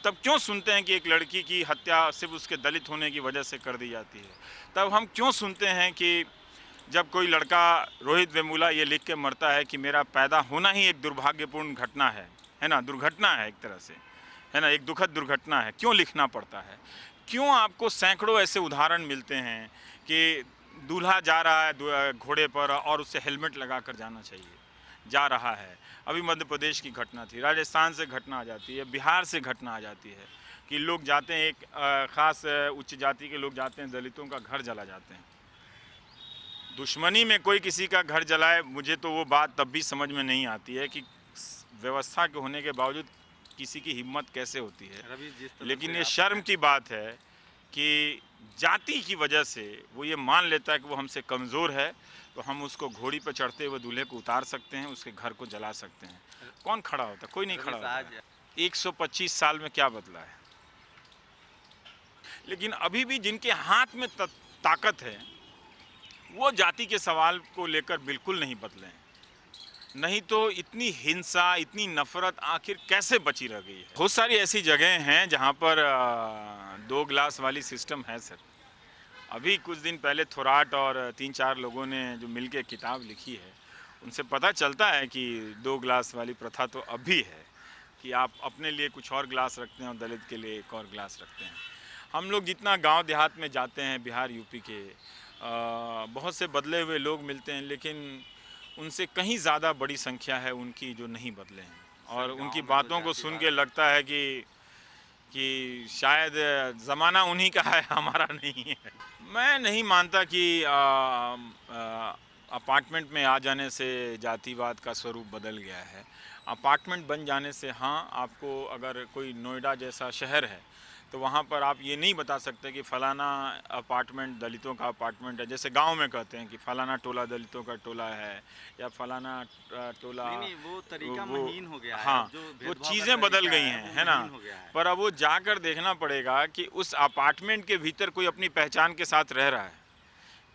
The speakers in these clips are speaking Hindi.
तब क्यों सुनते हैं कि एक लड़की की हत्या सिर्फ उसके दलित होने की वजह से कर दी जाती है? तब हम क्यों सुनते हैं कि जब कोई लड़का रोहित वेमुला ये लिख के मरता है कि मेरा पैदा होना ही एक दुर्भाग्यपूर्ण घटना है ना, दुर्घटना है एक तरह से, है ना, एक दुखद दुर्घटना है, क्यों लिखना पड़ता है? क्यों आपको सैकड़ों ऐसे उदाहरण मिलते हैं कि दूल्हा जा रहा है घोड़े पर और उसे हेलमेट लगा कर जाना चाहिए, जा रहा है। अभी मध्य प्रदेश की घटना थी, राजस्थान से घटना आ जाती है, बिहार से घटना आ जाती है कि लोग जाते हैं, एक ख़ास उच्च जाति के लोग जाते हैं, दलितों का घर जला जाते हैं। दुश्मनी में कोई किसी का घर जलाए, मुझे तो वो बात तब भी समझ में नहीं आती है कि व्यवस्था के होने के बावजूद किसी की हिम्मत कैसे होती है। लेकिन ये शर्म की बात है कि जाति की वजह से वो ये मान लेता है कि वो हमसे कमज़ोर है, तो हम उसको घोड़ी पर चढ़ते हुए दूल्हे को उतार सकते हैं, उसके घर को जला सकते हैं। कौन खड़ा होता है? कोई नहीं खड़ा होता है। 125 साल में क्या बदला है? लेकिन अभी भी जिनके हाथ में ताकत है वो जाति के सवाल को लेकर बिल्कुल नहीं बदले हैं। नहीं तो इतनी हिंसा, इतनी नफरत आखिर कैसे बची रह गई है? बहुत सारी ऐसी जगह हैं जहां पर 2 गिलास वाली सिस्टम है सर। अभी कुछ दिन पहले थोराट और 3-4 लोगों ने जो मिलके किताब लिखी है, उनसे पता चलता है कि 2 गिलास वाली प्रथा तो अब भी है कि आप अपने लिए कुछ और गिलास रखते हैं और दलित के लिए एक और गिलास रखते हैं। हम लोग जितना गांव देहात में जाते हैं, बिहार यूपी के, बहुत से बदले हुए लोग मिलते हैं, लेकिन उनसे कहीं ज़्यादा बड़ी संख्या है उनकी जो नहीं बदले हैं, और उनकी बातों को सुन के लगता है कि शायद ज़माना उन्हीं का है, हमारा नहीं है। मैं नहीं मानता कि अपार्टमेंट में आ जाने से जातिवाद का स्वरूप बदल गया है। अपार्टमेंट बन जाने से हाँ, आपको अगर कोई नोएडा जैसा शहर है तो वहाँ पर आप ये नहीं बता सकते कि फ़लाना अपार्टमेंट दलितों का अपार्टमेंट है। जैसे गांव में कहते हैं कि फ़लाना टोला दलितों का टोला है, या फ़लाना टोला, नहीं, वो तरीका महीन हो गया है। हाँ, जो वो भेदभाव चीज़ें का बदल तरीका गई हैं, है ना। महीन हो गया है। पर अब वो जाकर देखना पड़ेगा कि उस अपार्टमेंट के भीतर कोई अपनी पहचान के साथ रह रहा है।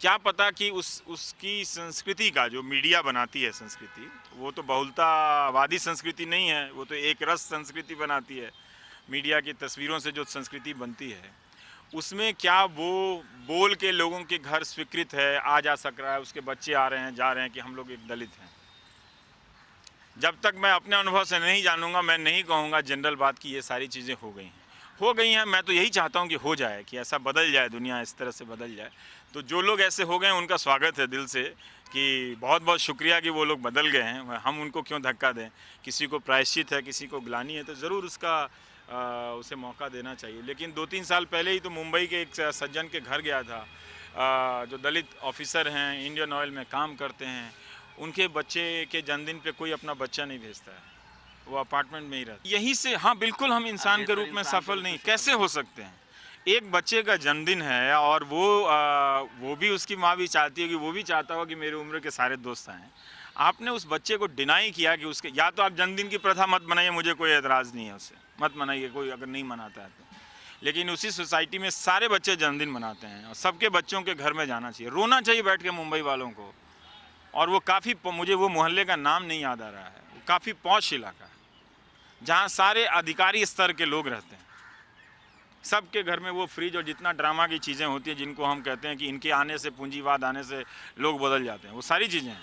क्या पता कि उसकी संस्कृति का जो मीडिया बनाती है संस्कृति, वो तो बहुलतावादी संस्कृति नहीं है, वो तो एक रस संस्कृति बनाती है। मीडिया की तस्वीरों से जो संस्कृति बनती है, उसमें क्या वो बोल के लोगों के घर स्वीकृत है, आ जा सक रहा है, उसके बच्चे आ रहे हैं, जा रहे हैं कि हम लोग एक दलित हैं। जब तक मैं अपने अनुभव से नहीं जानूंगा, मैं नहीं कहूँगा जनरल बात की ये सारी चीज़ें हो गई हैं। मैं तो यही चाहता हूँ कि हो जाए, कि ऐसा बदल जाए, दुनिया इस तरह से बदल जाए। तो जो लोग ऐसे हो गए हैं उनका स्वागत है दिल से, कि बहुत बहुत शुक्रिया कि वो लोग बदल गए हैं, हम उनको क्यों धक्का दें। किसी को प्रायश्चित है, किसी को ग्लानि है, तो ज़रूर उसे मौका देना चाहिए। लेकिन 2-3 साल पहले ही तो मुंबई के एक सज्जन के घर गया था, जो दलित ऑफिसर हैं, इंडियन ऑयल में काम करते हैं, उनके बच्चे के जन्मदिन पे कोई अपना बच्चा नहीं भेजता है, वो अपार्टमेंट में ही रहता है। यही से हाँ, बिल्कुल हम इंसान के रूप में सफल नहीं कैसे हो सकते हैं? एक बच्चे का जन्मदिन है और वो भी, उसकी माँ भी चाहती है कि वो भी चाहता हो कि मेरी उम्र के सारे दोस्त आएँ। आपने उस बच्चे को डिनाई किया कि उसके, या तो आप जन्मदिन की प्रथा मत बनाइए, मुझे कोई एतराज़ नहीं है उससे, मत मनाइए, कोई अगर नहीं मनाता है तो। लेकिन उसी सोसाइटी में सारे बच्चे जन्मदिन मनाते हैं और सबके बच्चों के घर में जाना चाहिए, रोना चाहिए बैठ के मुंबई वालों को। और वो काफ़ी, मुझे वो मोहल्ले का नाम नहीं याद आ रहा है, वो काफ़ी पॉश इलाका है जहाँ सारे अधिकारी स्तर के लोग रहते हैं। सबके घर में वो फ्रिज और जितना ड्रामा की चीज़ें होती हैं जिनको हम कहते हैं कि इनके आने से, पूंजीवाद आने से लोग बदल जाते हैं, वो सारी चीज़ें हैं।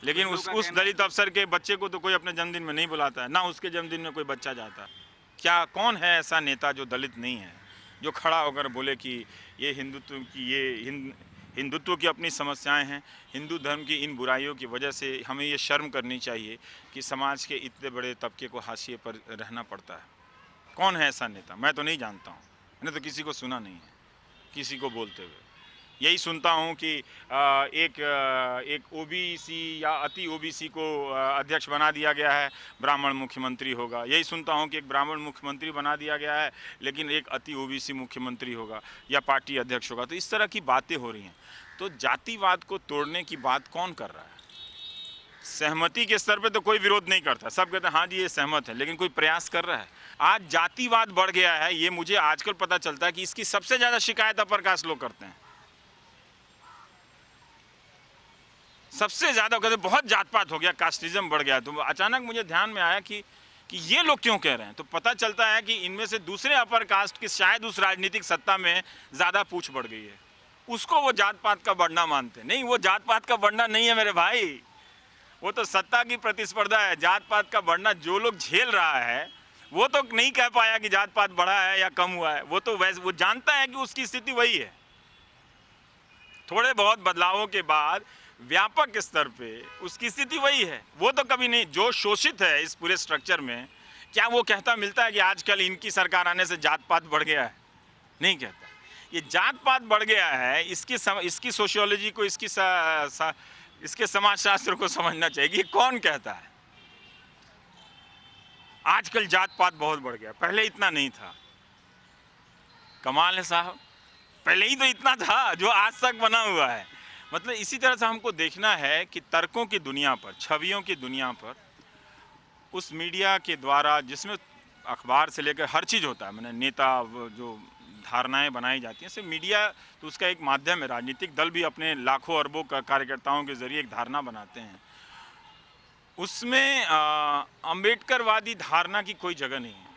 लेकिन उस दलित अफसर के बच्चे को तो कोई अपने जन्मदिन में नहीं बुलाता है, ना उसके जन्मदिन में कोई बच्चा जाता है। क्या, कौन है ऐसा नेता जो दलित नहीं है, जो खड़ा होकर बोले कि ये हिंदुत्व की, हिंदुत्व की अपनी समस्याएं हैं, हिंदू धर्म की इन बुराइयों की वजह से हमें ये शर्म करनी चाहिए कि समाज के इतने बड़े तबके को हाशिए पर रहना पड़ता है। कौन है ऐसा नेता? मैं तो नहीं जानता हूँ, मैंने तो किसी को सुना नहीं है किसी को बोलते हुए। यही सुनता हूँ कि एक ओबीसी या अति ओबीसी को अध्यक्ष बना दिया गया है, ब्राह्मण मुख्यमंत्री होगा। यही सुनता हूँ कि एक ब्राह्मण मुख्यमंत्री बना दिया गया है, लेकिन एक अति ओबीसी मुख्यमंत्री होगा या पार्टी अध्यक्ष होगा। तो इस तरह की बातें हो रही हैं। तो जातिवाद को तोड़ने की बात कौन कर रहा है? सहमति के स्तर पे तो कोई विरोध नहीं करता, सब कहते हैं हाँ जी ये सहमत है, लेकिन कोई प्रयास कर रहा है? आज जातिवाद बढ़ गया है, ये मुझे आजकल पता चलता है कि इसकी सबसे ज़्यादा शिकायत अपर कास्ट लोग करते हैं। सबसे ज़्यादा कहते बहुत जात पात हो गया, कास्टिज्म बढ़ गया। तो अचानक मुझे ध्यान में आया कि कि ये लोग क्यों कह रहे हैं, तो पता चलता है कि इनमें से दूसरे अपर कास्ट की शायद उस राजनीतिक सत्ता में ज़्यादा पूछ बढ़ गई है, उसको वो जात पात का बढ़ना मानते हैं। नहीं, वो जात पात का बढ़ना नहीं है मेरे भाई, वो तो सत्ता की प्रतिस्पर्धा है। जात पात का बढ़ना जो लोग झेल रहा है वो तो नहीं कह पाया कि जात पात बढ़ा है या कम हुआ है, वो तो वैसे वो जानता है कि उसकी स्थिति वही है। थोड़े बहुत बदलावों के बाद व्यापक स्तर पे उसकी स्थिति वही है। वो तो कभी नहीं, जो शोषित है इस पूरे स्ट्रक्चर में, क्या वो कहता मिलता है कि आजकल इनकी सरकार आने से जात पात बढ़ गया है? नहीं कहता। ये जात पात बढ़ गया है, इसकी सोशियोलॉजी को, इसके समाजशास्त्र को समझना चाहिए कि कौन कहता है आजकल जात पात बहुत बढ़ गया, पहले इतना नहीं था। कमाल है साहब, पहले ही तो इतना था जो आज तक बना हुआ है। मतलब इसी तरह से हमको देखना है कि तर्कों की दुनिया पर, छवियों की दुनिया पर, उस मीडिया के द्वारा जिसमें अखबार से लेकर हर चीज़ होता है, मैंने नेता जो धारणाएं बनाई जाती हैं, सिर्फ मीडिया तो उसका एक माध्यम है। राजनीतिक दल भी अपने लाखों अरबों कार्यकर्ताओं के जरिए एक धारणा बनाते हैं, उसमें अम्बेडकरवादी धारणा की कोई जगह नहीं है।